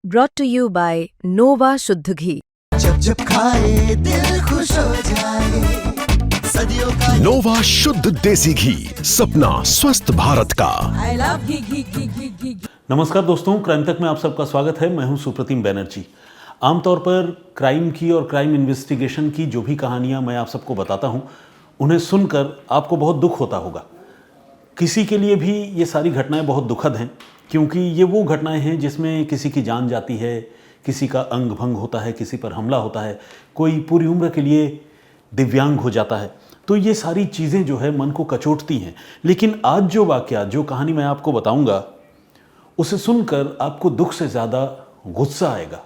brought to you by Nova शुद्ध घी। जब जब खाए दिल खुश हो जाए, सदियों का नोवा शुद्ध देसी घी, सपना स्वस्थ भारत का। I love घी। नमस्कार दोस्तों, क्राइम तक में आप सबका स्वागत है। मैं हूं सुप्रतिम बैनर्जी। आमतौर पर क्राइम की और क्राइम इन्वेस्टिगेशन की जो भी कहानियां मैं आप सबको बताता हूं, उन्हें सुनकर आपको बहुत दुख होता होगा। किसी के लिए भी ये सारी घटनाएं बहुत दुखद हैं, क्योंकि ये वो घटनाएं हैं जिसमें किसी की जान जाती है, किसी का अंग भंग होता है, किसी पर हमला होता है, कोई पूरी उम्र के लिए दिव्यांग हो जाता है। तो ये सारी चीज़ें जो है मन को कचोटती हैं। लेकिन आज जो वाकया, जो कहानी मैं आपको बताऊंगा, उसे सुनकर आपको दुख से ज़्यादा गुस्सा आएगा।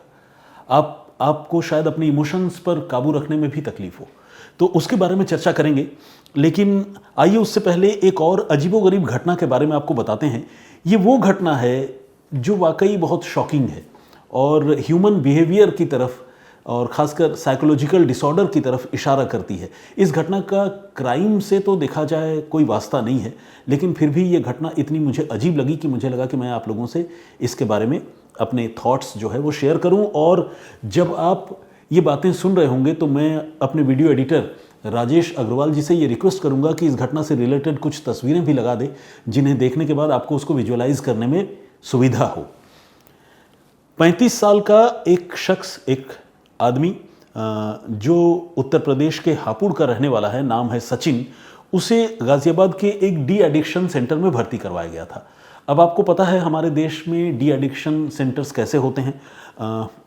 आपको शायद अपने इमोशंस पर काबू रखने में भी तकलीफ हो, तो उसके बारे में चर्चा करेंगे। लेकिन आइए उससे पहले एक और अजीबोगरीब घटना के बारे में आपको बताते हैं। ये वो घटना है जो वाकई बहुत शॉकिंग है और ह्यूमन बिहेवियर की तरफ और ख़ासकर साइकोलॉजिकल डिसऑर्डर की तरफ इशारा करती है। इस घटना का क्राइम से तो देखा जाए कोई वास्ता नहीं है, लेकिन फिर भी ये घटना इतनी मुझे अजीब लगी कि मुझे लगा कि मैं आप लोगों से इसके बारे में अपने थॉट्स जो है वो शेयर करूं। और जब आप ये बातें सुन रहे होंगे तो मैं अपने वीडियो एडिटर राजेश अग्रवाल जी से ये रिक्वेस्ट करूंगा कि इस घटना से रिलेटेड कुछ तस्वीरें भी लगा दे, जिन्हें देखने के बाद आपको उसको विजुअलाइज करने में सुविधा हो। 35 साल का एक शख्स, एक आदमी जो उत्तर प्रदेश के हापुड़ का रहने वाला है, नाम है सचिन, उसे गाजियाबाद के एक डी एडिक्शन सेंटर में भर्ती करवाया गया था। अब आपको पता है हमारे देश में डी एडिक्शन सेंटर्स कैसे होते हैं।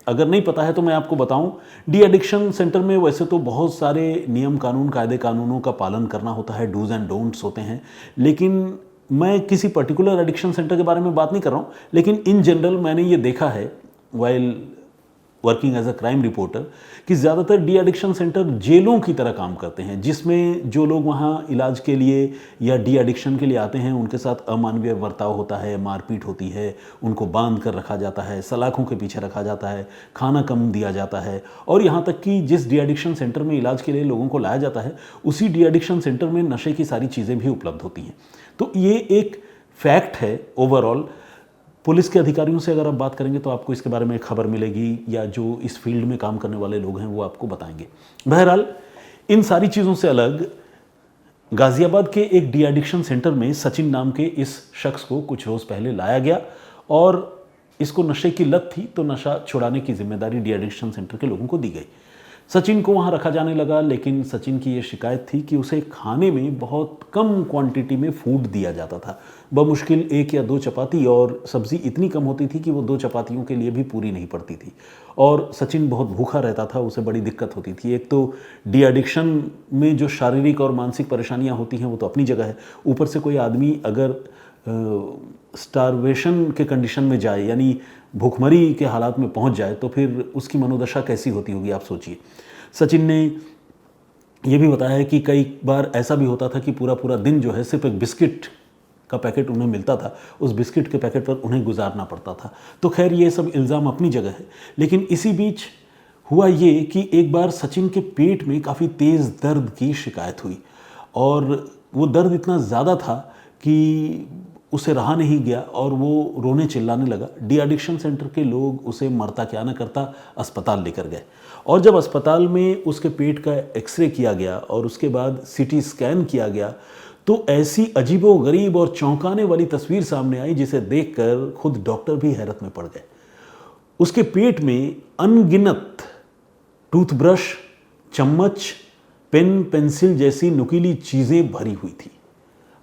अगर नहीं पता है तो मैं आपको बताऊं। डी एडिक्शन सेंटर में वैसे तो बहुत सारे नियम कानून, कायदे कानूनों का पालन करना होता है, डूज एंड डोंट्स होते हैं। लेकिन मैं किसी पर्टिकुलर एडिक्शन सेंटर के बारे में बात नहीं कर रहा हूं, लेकिन इन जनरल मैंने ये देखा है while working as a crime reporter कि ज़्यादातर डी एडिक्शन सेंटर जेलों की तरह काम करते हैं, जिसमें जो लोग वहाँ इलाज के लिए या डी एडिक्शन के लिए आते हैं उनके साथ अमानवीय बर्ताव होता है, मारपीट होती है, उनको बांध कर रखा जाता है, सलाखों के पीछे रखा जाता है, खाना कम दिया जाता है। और यहाँ तक कि जिस डी एडिक्शन सेंटर में इलाज के लिए लोगों को लाया जाता है, उसी डी एडिक्शन सेंटर में नशे की सारी चीज़ें भी उपलब्ध होती हैं। तो ये एक फैक्ट है ओवरऑल। पुलिस के अधिकारियों से अगर आप बात करेंगे तो आपको इसके बारे में खबर मिलेगी, या जो इस फील्ड में काम करने वाले लोग हैं वो आपको बताएंगे। बहरहाल, इन सारी चीज़ों से अलग गाजियाबाद के एक डी एडिक्शन सेंटर में सचिन नाम के इस शख्स को कुछ रोज़ पहले लाया गया और इसको नशे की लत थी, तो नशा छुड़ाने की जिम्मेदारी डी एडिक्शन सेंटर के लोगों को दी गई। सचिन को वहाँ रखा जाने लगा, लेकिन सचिन की ये शिकायत थी कि उसे खाने में बहुत कम क्वांटिटी में फूड दिया जाता था। बमुश्किल 1 या 2 चपाती, और सब्ज़ी इतनी कम होती थी कि वो 2 चपातियों के लिए भी पूरी नहीं पड़ती थी। और सचिन बहुत भूखा रहता था, उसे बड़ी दिक्कत होती थी। एक तो डी एडिक्शन में जो शारीरिक और मानसिक परेशानियाँ होती हैं वो तो अपनी जगह है, ऊपर से कोई आदमी अगर स्टारवेशन के कंडीशन में जाए, यानी भूखमरी के हालात में पहुंच जाए, तो फिर उसकी मनोदशा कैसी होती होगी आप सोचिए। सचिन ने यह भी बताया है कि कई बार ऐसा भी होता था कि पूरा पूरा दिन जो है सिर्फ एक बिस्किट का पैकेट उन्हें मिलता था, उस बिस्किट के पैकेट पर उन्हें गुजारना पड़ता था। तो खैर ये सब इल्ज़ाम अपनी जगह है, लेकिन इसी बीच हुआ ये कि एक बार सचिन के पेट में काफ़ी तेज़ दर्द की शिकायत हुई, और वो दर्द इतना ज़्यादा था कि उसे रहा नहीं गया और वो रोने चिल्लाने लगा। डी एडिक्शन सेंटर के लोग उसे मरता क्या न करता अस्पताल लेकर गए, और जब अस्पताल में उसके पेट का एक्सरे किया गया और उसके बाद सीटी स्कैन किया गया, तो ऐसी अजीबोगरीब और चौंकाने वाली तस्वीर सामने आई जिसे देखकर खुद डॉक्टर भी हैरत में पड़ गए। उसके पेट में अनगिनत टूथब्रश, चम्मच, पेन, पेंसिल जैसी नुकीली चीज़ें भरी हुई थी।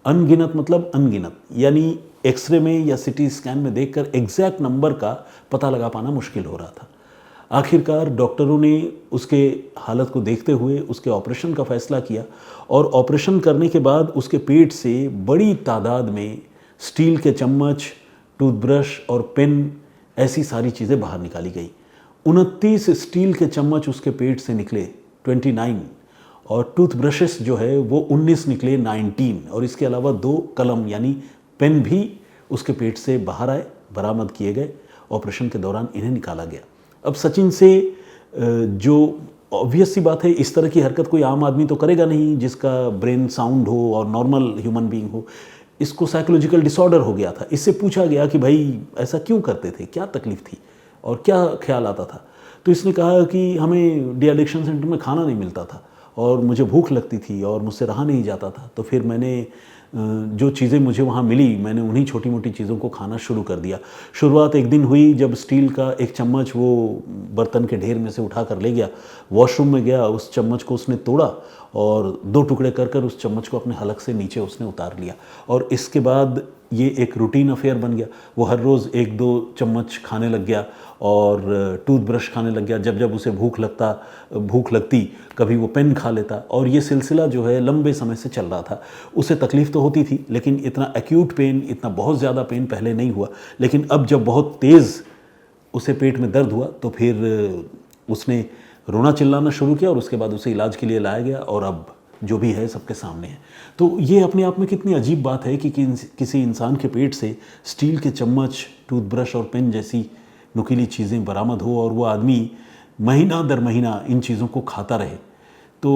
अनगिनत मतलब अनगिनत, यानी एक्सरे में या सिटी स्कैन में देखकर एग्जैक्ट नंबर का पता लगा पाना मुश्किल हो रहा था। आखिरकार डॉक्टरों ने उसके हालत को देखते हुए उसके ऑपरेशन का फैसला किया, और ऑपरेशन करने के बाद उसके पेट से बड़ी तादाद में स्टील के चम्मच, टूथब्रश और पेन, ऐसी सारी चीज़ें बाहर निकाली गई। 29 स्टील के चम्मच उसके पेट से निकले, 29, और टूथब्रशेस जो है वो 19 निकले, 19, और इसके अलावा 2 कलम यानी पेन भी उसके पेट से बाहर आए, बरामद किए गए। ऑपरेशन के दौरान इन्हें निकाला गया। अब सचिन से जो ऑब्वियस सी बात है, इस तरह की हरकत कोई आम आदमी तो करेगा नहीं जिसका ब्रेन साउंड हो और नॉर्मल ह्यूमन बीइंग हो। इसको साइकोलॉजिकल डिसऑर्डर हो गया था। इससे पूछा गया कि भाई ऐसा क्यों करते थे, क्या तकलीफ थी। और क्या ख्याल आता था। तो इसने कहा कि हमें डी एडिक्शन सेंटर में खाना नहीं मिलता था और मुझे भूख लगती थी और मुझसे रहा नहीं जाता था। तो फिर मैंने जो चीज़ें मुझे वहाँ मिली, मैंने उन्हीं छोटी मोटी चीज़ों को खाना शुरू कर दिया। शुरुआत एक दिन हुई जब स्टील का एक चम्मच वो बर्तन के ढेर में से उठा कर ले गया, वॉशरूम में गया, उस चम्मच को उसने तोड़ा और 2 टुकड़े कर कर उस चम्मच को अपने हलक से नीचे उसने उतार लिया। और इसके बाद ये एक रूटीन अफेयर बन गया। वो हर रोज़ 1-2 चम्मच खाने लग गया और टूथब्रश खाने लग गया। जब जब उसे भूख लगती कभी वो पेन खा लेता और ये सिलसिला जो है लंबे समय से चल रहा था। उसे तकलीफ़ तो होती थी लेकिन इतना एक्यूट पेन, इतना बहुत ज़्यादा पेन पहले नहीं हुआ। लेकिन अब जब बहुत तेज़ उसे पेट में दर्द हुआ तो फिर उसने रोना चिल्लाना शुरू किया और उसके बाद उसे इलाज के लिए लाया गया और अब जो भी है सबके सामने है। तो ये अपने आप में कितनी अजीब बात है कि किसी इंसान के पेट से स्टील के चम्मच, टूथब्रश और पेन जैसी नुकीली चीज़ें बरामद हो और वो आदमी महीना दर महीना इन चीज़ों को खाता रहे। तो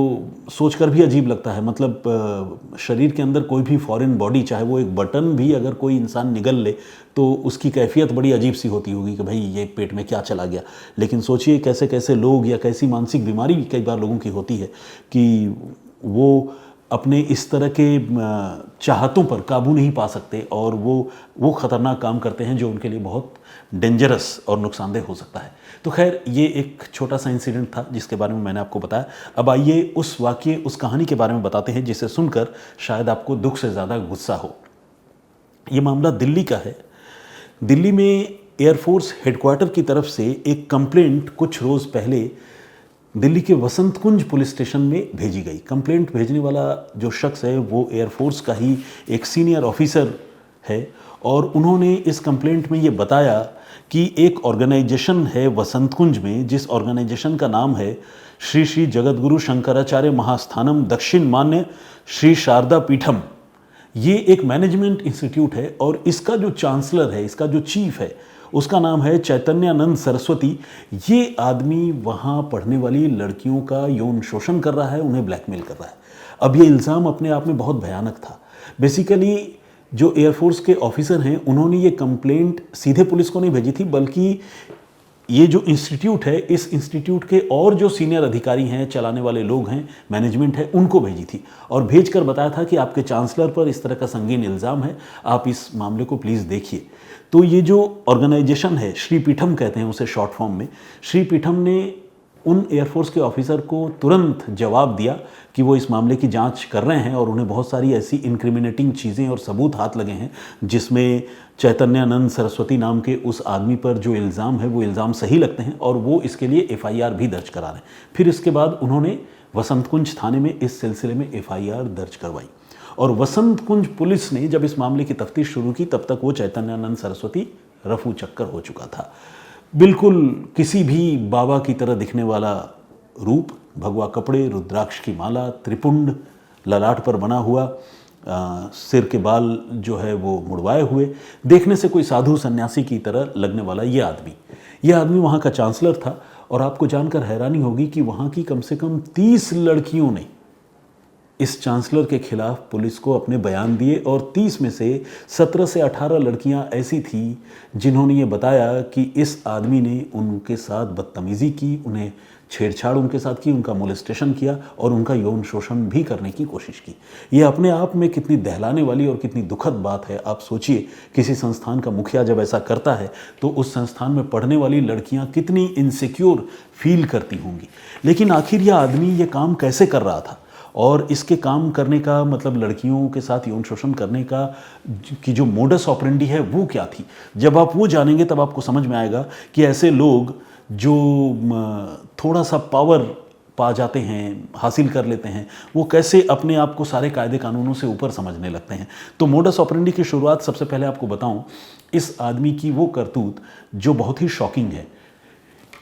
सोचकर भी अजीब लगता है। मतलब शरीर के अंदर कोई भी फॉरेन बॉडी, चाहे वो एक बटन भी अगर कोई इंसान निगल ले तो उसकी कैफियत बड़ी अजीब सी होती होगी कि भाई ये पेट में क्या चला गया। लेकिन सोचिए कैसे कैसे लोग या कैसी मानसिक बीमारी भी कई बार लोगों की होती है कि वो अपने इस तरह के चाहतों पर काबू नहीं पा सकते और वो ख़तरनाक काम करते हैं जो उनके लिए बहुत डेंजरस और नुकसानदेह हो सकता है। तो खैर ये एक छोटा सा इंसिडेंट था जिसके बारे में मैंने आपको बताया। अब आइए उस वाक़ये, उस कहानी के बारे में बताते हैं जिसे सुनकर शायद आपको दुख से ज़्यादा गुस्सा हो। ये मामला दिल्ली का है। दिल्ली में एयरफोर्स हेडक्वार्टर की तरफ से एक कंप्लेंट कुछ रोज़ पहले दिल्ली के वसंत कुंज पुलिस स्टेशन में भेजी गई। कंप्लेंट भेजने वाला जो शख्स है वो एयरफोर्स का ही एक सीनियर ऑफिसर है और उन्होंने इस कंप्लेंट में ये बताया कि एक ऑर्गेनाइजेशन है वसंत कुंज में, जिस ऑर्गेनाइजेशन का नाम है श्री श्री जगतगुरु शंकराचार्य महास्थानम दक्षिण मान्य श्री शारदा पीठम। ये एक मैनेजमेंट इंस्टीट्यूट है और इसका जो चांसलर है, इसका जो चीफ है, उसका नाम है चैतन्यानंद सरस्वती। ये आदमी वहाँ पढ़ने वाली लड़कियों का यौन शोषण कर रहा है, उन्हें ब्लैकमेल कर रहा है। अब ये इल्ज़ाम अपने आप में बहुत भयानक था। बेसिकली जो एयरफोर्स के ऑफिसर हैं उन्होंने ये कंप्लेंट सीधे पुलिस को नहीं भेजी थी, बल्कि ये जो इंस्टीट्यूट है, इस इंस्टीट्यूट के और जो सीनियर अधिकारी हैं, चलाने वाले लोग हैं, मैनेजमेंट है, उनको भेजी थी और भेजकर बताया था कि आपके चांसलर पर इस तरह का संगीन इल्ज़ाम है, आप इस मामले को प्लीज़ देखिए। तो ये जो ऑर्गेनाइजेशन है, श्री पीठम कहते हैं उसे शॉर्ट फॉर्म में, श्री पीठम ने उन एयरफोर्स के ऑफिसर को तुरंत जवाब दिया कि वो इस मामले की जांच कर रहे हैं और उन्हें बहुत सारी ऐसी इंक्रिमिनेटिंग चीज़ें और सबूत हाथ लगे हैं जिसमें चैतन्यानंद सरस्वती नाम के उस आदमी पर जो इल्ज़ाम है वो इल्ज़ाम सही लगते हैं और वो इसके लिए FIR भी दर्ज करा रहे हैं। फिर इसके बाद उन्होंने वसंत कुंज थाने में इस सिलसिले में FIR दर्ज करवाई और वसंत कुंज पुलिस ने जब इस मामले की तफ्तीश शुरू की तब तक वो चैतन्यानंद सरस्वती रफू चक्कर हो चुका था। बिल्कुल किसी भी बाबा की तरह दिखने वाला रूप, भगवा कपड़े, रुद्राक्ष की माला, त्रिपुंड ललाट पर बना हुआ, सिर के बाल जो है वो मुड़वाए हुए, देखने से कोई साधु सन्यासी की तरह लगने वाला ये आदमी वहाँ का चांसलर था। और आपको जानकर हैरानी होगी कि वहाँ की कम से कम 30 लड़कियों ने इस चांसलर के खिलाफ पुलिस को अपने बयान दिए और 30 में से 17 से 18 लड़कियां ऐसी थी जिन्होंने ये बताया कि इस आदमी ने उनके साथ बदतमीज़ी की, उन्हें छेड़छाड़ उनके साथ की, उनका मोलेस्टेशन किया और उनका यौन शोषण भी करने की कोशिश की। ये अपने आप में कितनी दहलाने वाली और कितनी दुखद बात है। आप सोचिए, किसी संस्थान का मुखिया जब ऐसा करता है तो उस संस्थान में पढ़ने वाली लड़कियां कितनी इनसिक्योर फील करती होंगी। लेकिन आखिर यह आदमी ये काम कैसे कर रहा था और इसके काम करने का मतलब लड़कियों के साथ यौन शोषण करने का की जो मोडस ऑपरेंडी है वो क्या थी। जब आप वो जानेंगे तब आपको समझ में आएगा कि ऐसे लोग जो थोड़ा सा पावर पा जाते हैं, हासिल कर लेते हैं, वो कैसे अपने आप को सारे कायदे कानूनों से ऊपर समझने लगते हैं। तो मोडस ऑपरेंडी की शुरुआत सबसे पहले आपको बताऊं इस आदमी की वो करतूत जो बहुत ही शॉकिंग है।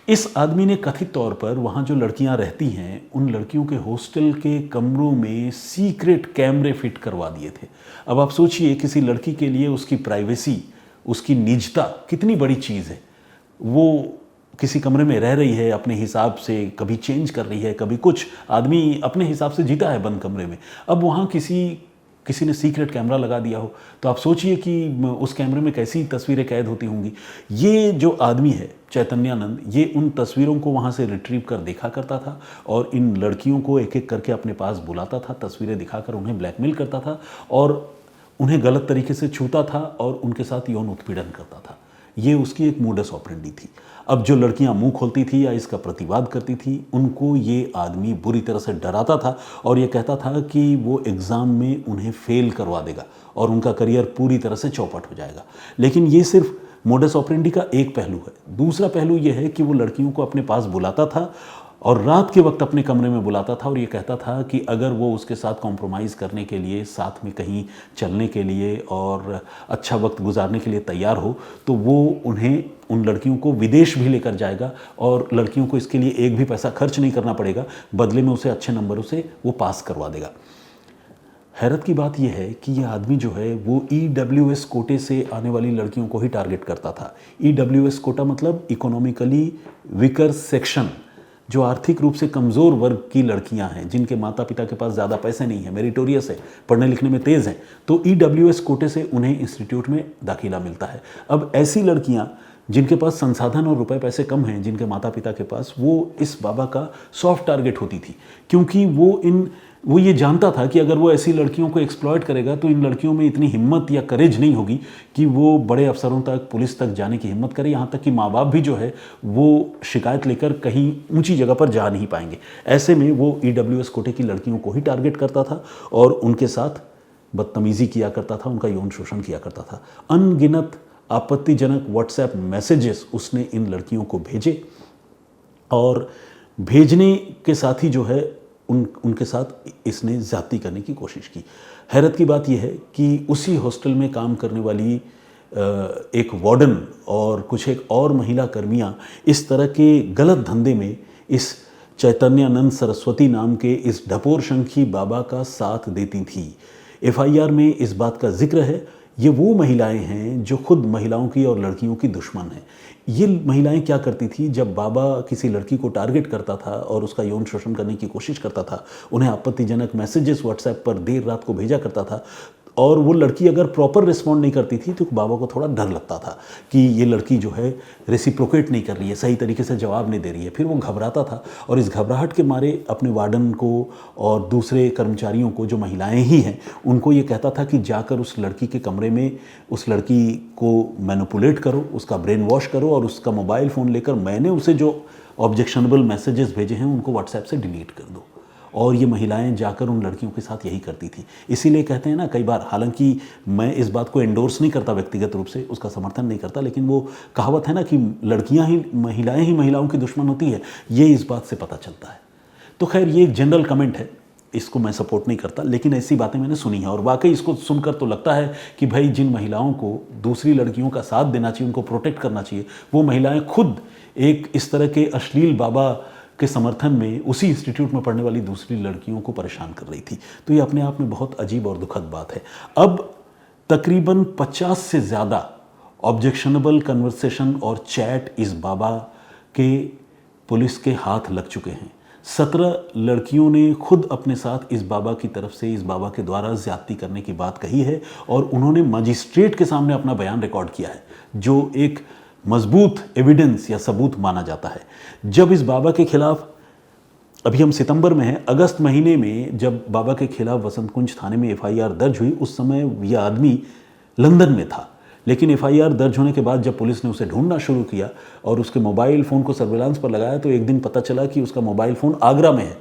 इस आदमी ने कथित तौर पर वहाँ जो लड़कियाँ रहती हैं उन लड़कियों के हॉस्टल के कमरों में सीक्रेट कैमरे फिट करवा दिए थे। अब आप सोचिए, किसी लड़की के लिए उसकी प्राइवेसी, उसकी निजता कितनी बड़ी चीज़ है। वो किसी कमरे में रह रही है अपने हिसाब से, कभी चेंज कर रही है, कभी कुछ। आदमी अपने हिसाब से जीता है बंद कमरे में। अब वहाँ किसी किसी ने सीक्रेट कैमरा लगा दिया हो, तो आप सोचिए कि उस कैमरे में कैसी तस्वीरें कैद होती होंगी। ये जो आदमी है चैतन्यानंद, ये उन तस्वीरों को वहाँ से रिट्रीव कर देखा करता था और इन लड़कियों को एक एक करके अपने पास बुलाता था, तस्वीरें दिखाकर उन्हें ब्लैकमेल करता था और उन्हें गलत तरीके से छूता था और उनके साथ यौन उत्पीड़न करता था। ये उसकी एक मोडस ऑपरेंडी थी। अब जो लड़कियां मुंह खोलती थी या इसका प्रतिवाद करती थी, उनको ये आदमी बुरी तरह से डराता था और ये कहता था कि वो एग्ज़ाम में उन्हें फेल करवा देगा और उनका करियर पूरी तरह से चौपट हो जाएगा। लेकिन ये सिर्फ मोडस ऑपरेंडी का एक पहलू है। दूसरा पहलू ये है कि वो लड़कियों को अपने पास बुलाता था और रात के वक्त अपने कमरे में बुलाता था और ये कहता था कि अगर वो उसके साथ कॉम्प्रोमाइज़ करने के लिए, साथ में कहीं चलने के लिए और अच्छा वक्त गुजारने के लिए तैयार हो, तो वो उन लड़कियों को विदेश भी लेकर जाएगा और लड़कियों को इसके लिए एक भी पैसा खर्च नहीं करना पड़ेगा, बदले में उसे अच्छे नंबरों से वो पास करवा देगा। हैरत की बात यह है कि यह आदमी जो है वो EWS कोटे से आने वाली लड़कियों को ही टारगेट करता था। EWS कोटा मतलब इकोनॉमिकली वीकर सेक्शन, जो आर्थिक रूप से कमज़ोर वर्ग की लड़कियां हैं, जिनके माता पिता के पास ज़्यादा पैसे नहीं है, मेरिटोरियस है, पढ़ने लिखने में तेज़ हैं, तो EWS कोटे से उन्हें इंस्टीट्यूट में दाखिला मिलता है। अब ऐसी लड़कियां जिनके पास संसाधन और रुपए पैसे कम हैं, जिनके माता पिता के पास, वो इस बाबा का सॉफ्ट टारगेट होती थी, क्योंकि वो ये जानता था कि अगर वो ऐसी लड़कियों को एक्सप्लॉयट करेगा तो इन लड़कियों में इतनी हिम्मत या करेज नहीं होगी कि वो बड़े अफसरों तक, पुलिस तक जाने की हिम्मत करे। यहाँ तक कि माँ बाप भी जो है वो शिकायत लेकर कहीं ऊंची जगह पर जा नहीं पाएंगे। ऐसे में वो EWS कोटे की लड़कियों को ही टारगेट करता था और उनके साथ बदतमीज़ी किया करता था, उनका यौन शोषण किया करता था। अनगिनत आपत्तिजनक व्हाट्सएप मैसेजेस उसने इन लड़कियों को भेजे और भेजने के साथ ही जो है उनके साथ इसने ज़्यादती करने की कोशिश की। हैरत की बात यह है कि उसी हॉस्टल में काम करने वाली एक वार्डन और कुछ एक और महिला कर्मियां इस तरह के गलत धंधे में इस चैतन्यानंद सरस्वती नाम के इस ढपोर शंखी बाबा का साथ देती थी। FIR में इस बात का जिक्र है। ये वो महिलाएं हैं जो खुद महिलाओं की और लड़कियों की दुश्मन हैं। ये महिलाएं क्या करती थी, जब बाबा किसी लड़की को टारगेट करता था और उसका यौन शोषण करने की कोशिश करता था, उन्हें आपत्तिजनक मैसेजेस व्हाट्सएप पर देर रात को भेजा करता था और वो लड़की अगर प्रॉपर रिस्पॉन्ड नहीं करती थी तो बाबा को थोड़ा डर लगता था कि ये लड़की जो है रेसिप्रोकेट नहीं कर रही है, सही तरीके से जवाब नहीं दे रही है। फिर वो घबराता था और इस घबराहट के मारे अपने वार्डन को और दूसरे कर्मचारियों को, जो महिलाएं ही हैं, उनको ये कहता था कि जाकर उस लड़की के कमरे में उस लड़की को मैनिपुलेट करो, उसका ब्रेन वॉश करो और उसका मोबाइल फ़ोन लेकर मैंने उसे जो ऑब्जेक्शनेबल मैसेजेस भेजे हैं उनको व्हाट्सएप से डिलीट कर दो। और ये महिलाएं जाकर उन लड़कियों के साथ यही करती थी। इसीलिए कहते हैं ना कई बार, हालांकि मैं इस बात को एंडोर्स नहीं करता व्यक्तिगत रूप से, उसका समर्थन नहीं करता, लेकिन वो कहावत है ना कि महिलाएं ही महिलाओं की दुश्मन होती है, ये इस बात से पता चलता है। तो खैर ये एक जनरल कमेंट है, इसको मैं सपोर्ट नहीं करता, लेकिन ऐसी बातें मैंने सुनी है और वाकई इसको सुनकर तो लगता है कि भाई जिन महिलाओं को दूसरी लड़कियों का साथ देना चाहिए, उनको प्रोटेक्ट करना चाहिए, वो महिलाएं खुद एक इस तरह के अश्लील बाबा के समर्थन में उसी इंस्टीट्यूट में पढ़ने वाली दूसरी लड़कियों को परेशान कर रही थी। तो ये अपने आप में बहुत अजीब और दुखद बात है। अब तकरीबन 50 से ज़्यादा ऑब्जेक्शनेबल कन्वर्सेशन और चैट इस बाबा के पुलिस के हाथ लग चुके हैं। 17 लड़कियों ने खुद अपने साथ इस बाबा की तरफ से, इस बाबा के द्वारा ज़्यादती करने की बात कही है और उन्होंने मजिस्ट्रेट के सामने अपना बयान रिकॉर्ड किया है, जो एक मजबूत एविडेंस या सबूत माना जाता है। जब इस बाबा के खिलाफ, अभी हम सितंबर में हैं, अगस्त महीने में जब बाबा के खिलाफ वसंत कुंज थाने में FIR दर्ज हुई, उस समय यह आदमी लंदन में था। लेकिन FIR दर्ज होने के बाद जब पुलिस ने उसे ढूंढना शुरू किया और उसके मोबाइल फ़ोन को सर्विलांस पर लगाया, तो एक दिन पता चला कि उसका मोबाइल फ़ोन आगरा में है।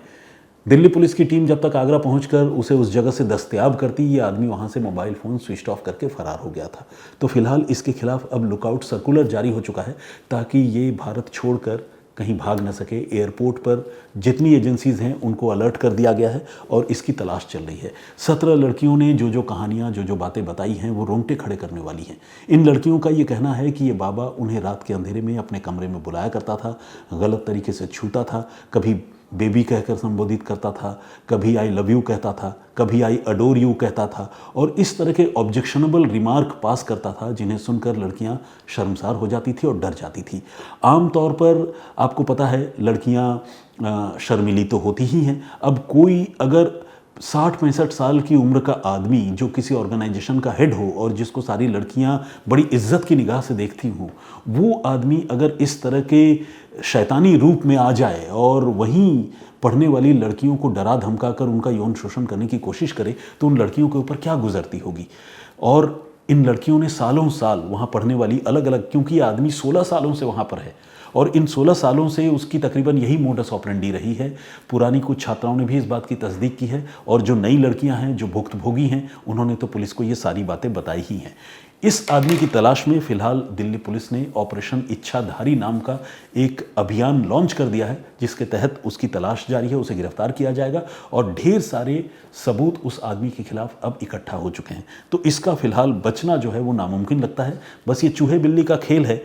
दिल्ली पुलिस की टीम जब तक आगरा पहुंचकर उसे उस जगह से दस्तयाब करती, ये आदमी वहां से मोबाइल फ़ोन स्विच ऑफ करके फरार हो गया था। तो फिलहाल इसके खिलाफ अब लुकआउट सर्कुलर जारी हो चुका है ताकि ये भारत छोड़कर कहीं भाग न सके। एयरपोर्ट पर जितनी एजेंसीज़ हैं उनको अलर्ट कर दिया गया है और इसकी तलाश चल रही है। 17 लड़कियों ने जो कहानियाँ, जो बातें बताई हैं, वो रोंगटे खड़े करने वाली हैं। इन लड़कियों का ये कहना है कि ये बाबा उन्हें रात के अंधेरे में अपने कमरे में बुलाया करता था, गलत तरीके से छूता था, कभी बेबी कहकर संबोधित करता था, कभी आई लव यू कहता था, कभी आई अडोर यू कहता था और इस तरह के ऑब्जेक्शनेबल रिमार्क पास करता था जिन्हें सुनकर लड़कियां शर्मसार हो जाती थी और डर जाती थी। आमतौर पर आपको पता है लड़कियां शर्मिली तो होती ही हैं। अब कोई अगर 60-65 साल की उम्र का आदमी जो किसी ऑर्गेनाइजेशन का हेड हो और जिसको सारी लड़कियां बड़ी इज्जत की निगाह से देखती हों, वो आदमी अगर इस तरह के शैतानी रूप में आ जाए और वहीं पढ़ने वाली लड़कियों को डरा धमका कर उनका यौन शोषण करने की कोशिश करे, तो उन लड़कियों के ऊपर क्या गुजरती होगी। और इन लड़कियों ने सालों साल वहाँ पढ़ने वाली अलग अलग, क्योंकि ये आदमी 16 सालों से वहाँ पर है और इन 16 सालों से उसकी तकरीबन यही मोडस ऑपरेंडी रही है। पुरानी कुछ छात्राओं ने भी इस बात की तस्दीक की है और जो नई लड़कियां हैं, जो भुक्तभोगी हैं, उन्होंने तो पुलिस को ये सारी बातें बताई ही हैं। इस आदमी की तलाश में फिलहाल दिल्ली पुलिस ने ऑपरेशन इच्छाधारी नाम का एक अभियान लॉन्च कर दिया है, जिसके तहत उसकी तलाश जारी है, उसे गिरफ्तार किया जाएगा और ढेर सारे सबूत उस आदमी के खिलाफ अब इकट्ठा हो चुके हैं। तो इसका फिलहाल बचना जो है वो नामुमकिन लगता है। बस ये चूहे बिल्ली का खेल है।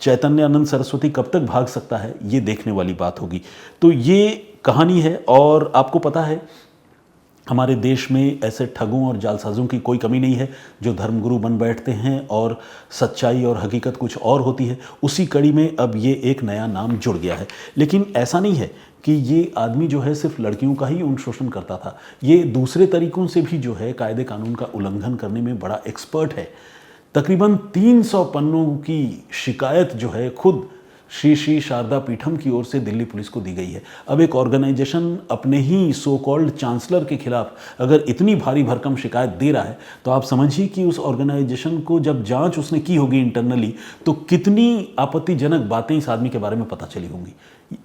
चैतन्यानंद सरस्वती कब तक भाग सकता है, ये देखने वाली बात होगी। तो ये कहानी है और आपको पता है हमारे देश में ऐसे ठगों और जालसाजों की कोई कमी नहीं है जो धर्मगुरु बन बैठते हैं और सच्चाई और हकीकत कुछ और होती है। उसी कड़ी में अब ये एक नया नाम जुड़ गया है। लेकिन ऐसा नहीं है कि ये आदमी जो है सिर्फ लड़कियों का ही यौन शोषण करता था, ये दूसरे तरीकों से भी जो है कायदे कानून का उल्लंघन करने में बड़ा एक्सपर्ट है। तकरीबन 300 पन्नों की शिकायत जो है खुद श्री श्री शारदा पीठम की ओर से दिल्ली पुलिस को दी गई है। अब एक ऑर्गेनाइजेशन अपने ही सो कॉल्ड चांसलर के खिलाफ अगर इतनी भारी भरकम शिकायत दे रहा है, तो आप समझिए कि उस ऑर्गेनाइजेशन को जब जांच उसने की होगी इंटरनली, तो कितनी आपत्तिजनक बातें इस आदमी के बारे में पता चली होंगी।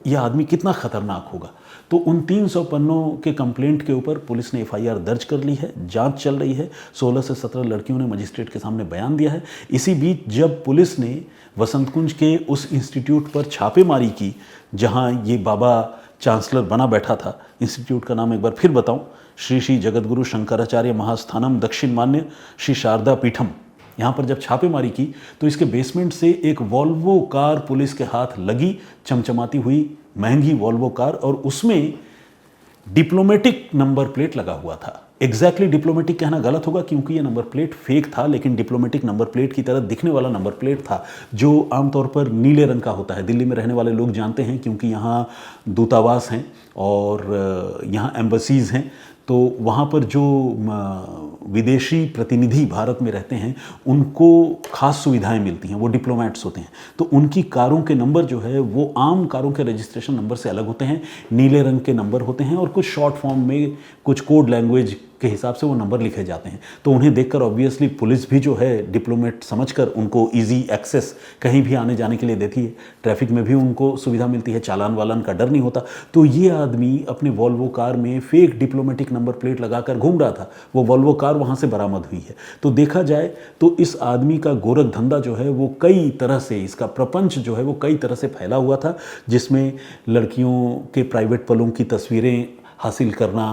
यह आदमी कितना खतरनाक होगा। तो उन 300 पन्नों के कंप्लेंट के ऊपर पुलिस ने FIR दर्ज कर ली है, जांच चल रही है। 16 से 17 लड़कियों ने मजिस्ट्रेट के सामने बयान दिया है। इसी बीच जब पुलिस ने वसंत कुंज के उस इंस्टीट्यूट पर छापेमारी की जहां ये बाबा चांसलर बना बैठा था, इंस्टीट्यूट का नाम एक बार फिर बताऊं, श्री श्री जगतगुरु शंकराचार्य महास्थानम दक्षिण मान्य श्री शारदा पीठम, यहाँ पर जब छापेमारी की तो इसके बेसमेंट से एक वॉल्वो कार पुलिस के हाथ लगी, चमचमाती हुई महंगी वॉल्वो कार, और उसमें डिप्लोमेटिक नंबर प्लेट लगा हुआ था। एग्जैक्टली डिप्लोमेटिक कहना गलत होगा क्योंकि ये नंबर प्लेट फेक था, लेकिन डिप्लोमेटिक नंबर प्लेट की तरह दिखने वाला नंबर प्लेट था जो आमतौर पर नीले रंग का होता है। दिल्ली में रहने वाले लोग जानते हैं क्योंकि यहाँ दूतावास हैं और यहाँ एम्बसीज़ हैं, तो वहाँ पर जो विदेशी प्रतिनिधि भारत में रहते हैं उनको खास सुविधाएं मिलती हैं, वो डिप्लोमेट्स होते हैं। तो उनकी कारों के नंबर जो है वो आम कारों के रजिस्ट्रेशन नंबर से अलग होते हैं, नीले रंग के नंबर होते हैं और कुछ शॉर्ट फॉर्म में कुछ कोड लैंग्वेज के हिसाब से वो नंबर लिखे जाते हैं। तो उन्हें देखकर ऑब्वियसली पुलिस भी जो है डिप्लोमेट समझकर उनको इजी एक्सेस कहीं भी आने जाने के लिए देती है। ट्रैफिक में भी उनको सुविधा मिलती है, चालान वालान का डर नहीं होता। तो ये आदमी अपने वॉल्वो कार में फेक डिप्लोमेटिक नंबर प्लेट लगाकर घूम रहा था। वो वॉल्वो कार वहाँ से बरामद हुई है। तो देखा जाए तो इस आदमी का गोरख धंधा जो है वो कई तरह से, इसका प्रपंच जो है वो कई तरह से फैला हुआ था, जिसमें लड़कियों के प्राइवेट पलों की तस्वीरें हासिल करना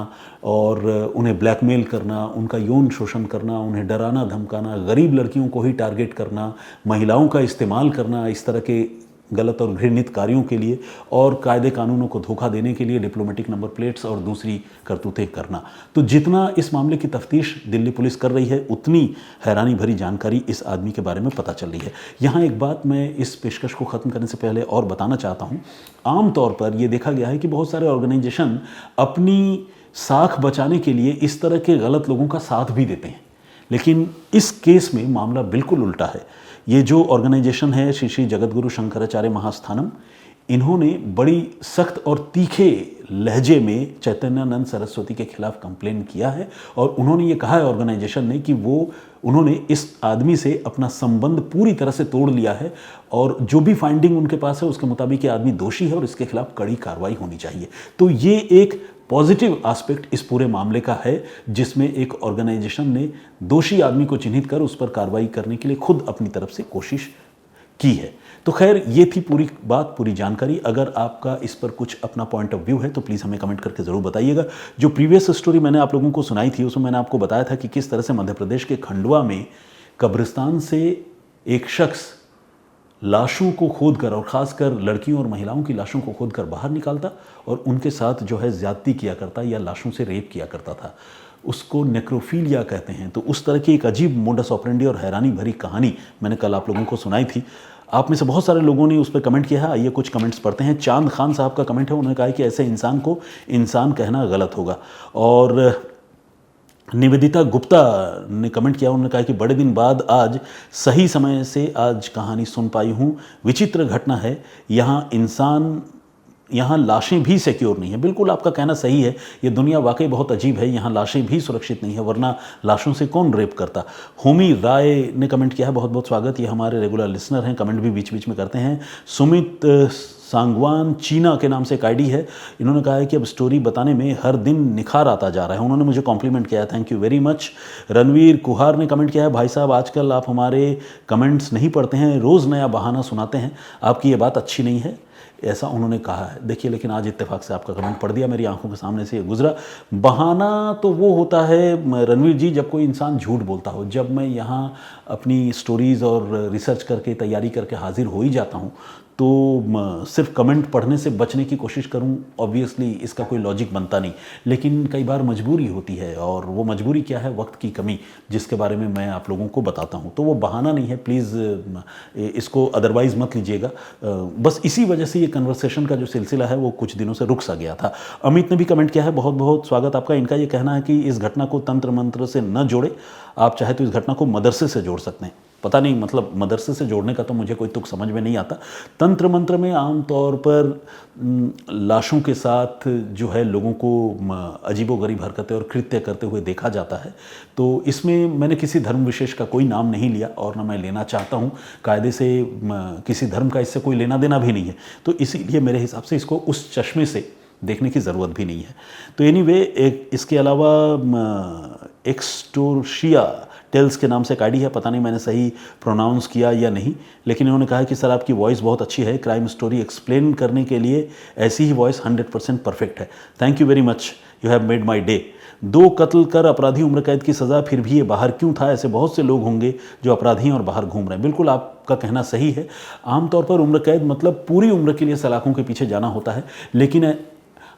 और उन्हें ब्लैकमेल करना, उनका यौन शोषण करना, उन्हें डराना धमकाना, गरीब लड़कियों को ही टारगेट करना, महिलाओं का इस्तेमाल करना इस तरह के गलत और घृणित कार्यों के लिए, और कायदे कानूनों को धोखा देने के लिए डिप्लोमेटिक नंबर प्लेट्स और दूसरी करतूतें करना। तो जितना इस मामले की तफ्तीश दिल्ली पुलिस कर रही है, उतनी हैरानी भरी जानकारी इस आदमी के बारे में पता चल रही है। यहाँ एक बात मैं इस पेशकश को ख़त्म करने से पहले और बताना चाहता हूँ। आम तौर पर यह देखा गया है कि बहुत सारे ऑर्गेनाइजेशन अपनी साख बचाने के लिए इस तरह के गलत लोगों का साथ भी देते हैं, लेकिन इस केस में मामला बिल्कुल उल्टा है। ये जो ऑर्गेनाइजेशन है श्री श्री जगतगुरु शंकराचार्य महास्थानम, इन्होंने बड़ी सख्त और तीखे लहजे में चैतन्यानंद सरस्वती के खिलाफ कंप्लेन किया है और उन्होंने ये कहा है ऑर्गेनाइजेशन ने कि उन्होंने इस आदमी से अपना संबंध पूरी तरह से तोड़ लिया है और जो भी फाइंडिंग उनके पास है उसके मुताबिक ये आदमी दोषी है और इसके खिलाफ कड़ी कार्रवाई होनी चाहिए। तो ये एक पॉजिटिव एस्पेक्ट इस पूरे मामले का है, जिसमें एक ऑर्गेनाइजेशन ने दोषी आदमी को चिन्हित कर उस पर कार्रवाई करने के लिए खुद अपनी तरफ से कोशिश की है। तो खैर ये थी पूरी बात, पूरी जानकारी। अगर आपका इस पर कुछ अपना पॉइंट ऑफ व्यू है तो प्लीज़ हमें कमेंट करके ज़रूर बताइएगा। जो प्रीवियस स्टोरी मैंने आप लोगों को सुनाई थी उसमें मैंने आपको बताया था कि किस तरह से मध्य प्रदेश के खंडवा में कब्रिस्तान से एक शख्स लाशों को खोदकर, और ख़ासकर लड़कियों और महिलाओं की लाशों को खोदकर बाहर निकालता और उनके साथ जो है ज़्यादती किया करता या लाशों से रेप किया करता था। उसको नेक्रोफीलिया कहते हैं। तो उस तरह की एक अजीब मोडस ऑपरेंडी और हैरानी भरी कहानी मैंने कल आप लोगों को सुनाई थी। आप में से बहुत सारे लोगों ने उस पर कमेंट किया है। आइए कुछ कमेंट्स पढ़ते हैं। चांद खान साहब का कमेंट है, उन्होंने कहा है कि ऐसे इंसान को इंसान कहना गलत होगा। और निवेदिता गुप्ता ने कमेंट किया, उन्होंने कहा कि बड़े दिन बाद आज सही समय से आज कहानी सुन पाई हूँ। विचित्र घटना है, यहाँ लाशें भी सिक्योर नहीं है। बिल्कुल आपका कहना सही है, ये दुनिया वाकई बहुत अजीब है, यहाँ लाशें भी सुरक्षित नहीं है, वरना लाशों से कौन रेप करता। होमी राय ने कमेंट किया है, बहुत बहुत स्वागत, ये हमारे रेगुलर लिसनर हैं, कमेंट भी बीच बीच में करते हैं। सुमित सांगवान चीना के नाम से एक आईडी है, इन्होंने कहा है कि अब स्टोरी बताने में हर दिन निखार आता जा रहा है। उन्होंने मुझे कॉम्प्लीमेंट किया, thank you very much. Ranveer Kuhar ने कमेंट किया है, भाई साहब आजकल आप हमारे कमेंट्स नहीं पढ़ते हैं, रोज़ नया बहाना सुनाते हैं, आपकी ये बात अच्छी नहीं है, ऐसा उन्होंने कहा है। देखिए लेकिन आज इत्तेफाक से आपका कमेंट पढ़ दिया, मेरी आंखों के सामने से ये गुजरा। बहाना तो वो होता है रणवीर जी जब कोई इंसान झूठ बोलता हो। जब मैं यहाँ अपनी स्टोरीज़ और रिसर्च करके तैयारी करके हाजिर हो ही जाता हूँ तो सिर्फ कमेंट पढ़ने से बचने की कोशिश करूं, ऑब्वियसली इसका कोई लॉजिक बनता नहीं। लेकिन कई बार मजबूरी होती है, और वो मजबूरी क्या है, वक्त की कमी, जिसके बारे में मैं आप लोगों को बताता हूं। तो वो बहाना नहीं है, प्लीज़ इसको अदरवाइज़ मत लीजिएगा। बस इसी वजह से ये कन्वर्सेशन का जो सिलसिला है वो कुछ दिनों से रुक सा गया था। अमित ने भी कमेंट किया है, बहुत बहुत स्वागत आपका। इनका ये कहना है कि इस घटना को तंत्र मंत्र से न जोड़े, आप चाहे तो इस घटना को मदरसे से जोड़ सकते हैं। पता नहीं, मतलब मदरसे से जोड़ने का तो मुझे कोई तुक समझ में नहीं आता। तंत्र मंत्र में आम तौर पर लाशों के साथ जो है लोगों को अजीबोगरीब हरकतें और कृत्य करते हुए देखा जाता है। तो इसमें मैंने किसी धर्म विशेष का कोई नाम नहीं लिया और ना मैं लेना चाहता हूँ। कायदे से किसी धर्म का इससे कोई लेना देना भी नहीं है, तो इसीलिए मेरे हिसाब से इसको उस चश्मे से देखने की ज़रूरत भी नहीं है। तो एनीवे, इसके अलावा एक्सटोर्शिया टेल्स के नाम से एक आईडी है, पता नहीं मैंने सही प्रोनाउंस किया या नहीं, लेकिन इन्होंने कहा कि सर आपकी वॉइस बहुत अच्छी है, क्राइम स्टोरी एक्सप्लेन करने के लिए ऐसी ही वॉइस 100% परफेक्ट है। Thank you very much, you have made my day. 2 कत्ल कर अपराधी उम्र कैद की सज़ा, फिर भी ये बाहर क्यों था? ऐसे बहुत से लोग होंगे जो अपराधी और बाहर घूम रहे हैं। बिल्कुल आपका कहना सही है, आमतौर पर उम्र कैद मतलब पूरी उम्र के लिए सलाखों के पीछे जाना होता है, लेकिन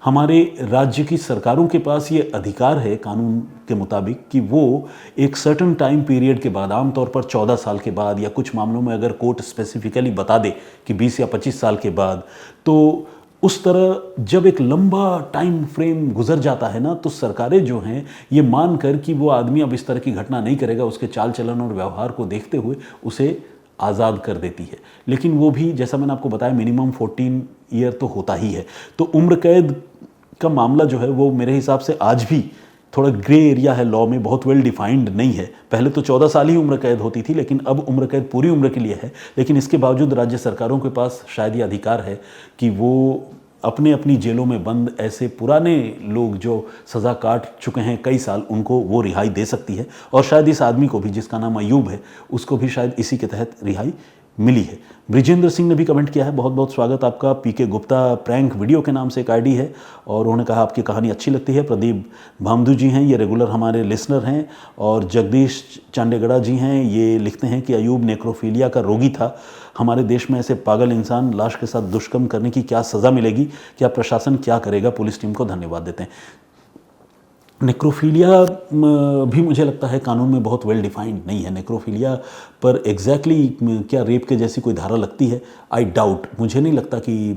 हमारे राज्य की सरकारों के पास ये अधिकार है कानून के मुताबिक कि वो एक सर्टन टाइम पीरियड के बाद, आमतौर पर 14 साल के बाद, या कुछ मामलों में अगर कोर्ट स्पेसिफिकली बता दे कि 20 या 25 साल के बाद, तो उस तरह जब एक लंबा टाइम फ्रेम गुजर जाता है ना, तो सरकारें जो हैं ये मान कर कि वो आदमी अब इस तरह की घटना नहीं करेगा, उसके चाल चलन और व्यवहार को देखते हुए उसे आज़ाद कर देती है। लेकिन वो भी, जैसा मैंने आपको बताया, मिनिमम 14 ईयर तो होता ही है। तो उम्र कैद का मामला जो है वो मेरे हिसाब से आज भी थोड़ा ग्रे एरिया है, लॉ में बहुत वेल डिफाइंड नहीं है। पहले तो 14 साल ही उम्र कैद होती थी, लेकिन अब उम्र कैद पूरी उम्र के लिए है। लेकिन इसके बावजूद राज्य सरकारों के पास शायद ये अधिकार है कि वो अपने अपनी जेलों में बंद ऐसे पुराने लोग जो सज़ा काट चुके हैं कई साल, उनको वो रिहाई दे सकती है। और शायद इस आदमी को भी, जिसका नाम अयूब है, उसको भी शायद इसी के तहत रिहाई मिली है। ब्रिजेंद्र सिंह ने भी कमेंट किया है, बहुत बहुत स्वागत आपका। पीके गुप्ता प्रैंक वीडियो के नाम से एक आईडी है, और उन्होंने कहा आपकी कहानी अच्छी लगती है। प्रदीप भामदू जी हैं, ये रेगुलर हमारे लिसनर हैं। और जगदीश चांडेगड़ा जी हैं, ये लिखते हैं कि अयूब नेक्रोफीलिया का रोगी था। हमारे देश में ऐसे पागल इंसान लाश के साथ दुष्कर्म करने की क्या सज़ा मिलेगी? क्या प्रशासन क्या करेगा? पुलिस टीम को धन्यवाद देते हैं। नेक्रोफीलिया भी मुझे लगता है कानून में बहुत वेल डिफाइंड नहीं है। नेक्रोफीलिया पर एग्जैक्टली क्या रेप के जैसी कोई धारा लगती है? I doubt. मुझे नहीं लगता कि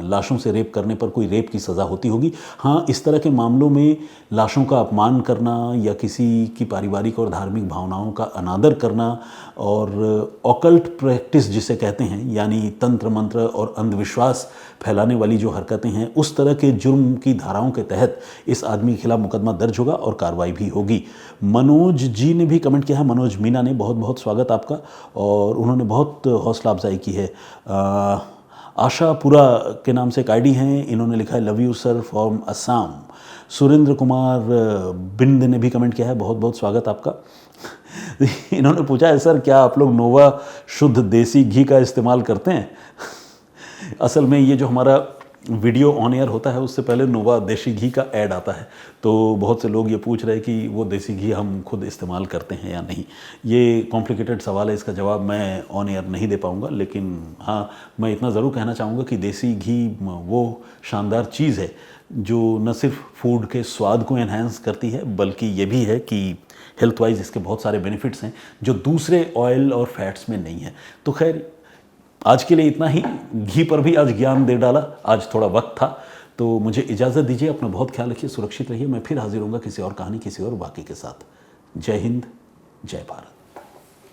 लाशों से रेप करने पर कोई रेप की सज़ा होती होगी। हाँ, इस तरह के मामलों में लाशों का अपमान करना या किसी की पारिवारिक और धार्मिक भावनाओं का अनादर करना और ऑकल्ट प्रैक्टिस जिसे कहते हैं, यानी तंत्र मंत्र और अंधविश्वास फैलाने वाली जो हरकतें हैं, उस तरह के जुर्म की धाराओं के तहत इस आदमी के खिलाफ मुकदमा दर्ज होगा और कार्रवाई भी होगी। मनोज जी ने भी कमेंट किया है, मनोज मीना ने, बहुत बहुत स्वागत आपका। और उन्होंने बहुत हौसला अफजाई की है। आशापुरा के नाम से एक आईडी हैं, इन्होंने लिखा है love you sir from Assam. Surendra Kumar Bind ने भी कमेंट किया है, बहुत बहुत स्वागत आपका। इन्होंने पूछा है, सर क्या आप लोग नोवा शुद्ध देसी घी का इस्तेमाल करते हैं? असल में ये जो हमारा वीडियो ऑन एयर होता है उससे पहले नोवा देसी घी का ऐड आता है, तो बहुत से लोग ये पूछ रहे हैं कि वो देसी घी हम खुद इस्तेमाल करते हैं या नहीं। ये कॉम्प्लिकेटेड सवाल है, इसका जवाब मैं ऑन एयर नहीं दे पाऊँगा। लेकिन हाँ, मैं इतना ज़रूर कहना चाहूँगा कि देसी घी वो शानदार चीज़ है जो न सिर्फ फूड के स्वाद को एनहांस करती है, बल्कि ये भी है कि हेल्थ वाइज इसके बहुत सारे बेनिफिट्स हैं जो दूसरे ऑयल और फैट्स में नहीं है। तो खैर, आज के लिए इतना ही। घी पर भी आज ज्ञान दे डाला, आज थोड़ा वक्त था। तो मुझे इजाज़त दीजिए, अपना बहुत ख्याल रखिए, सुरक्षित रहिए। मैं फिर हाजिर होऊंगा किसी और कहानी, किसी और वाक़े के साथ। जय हिंद, जय भारत।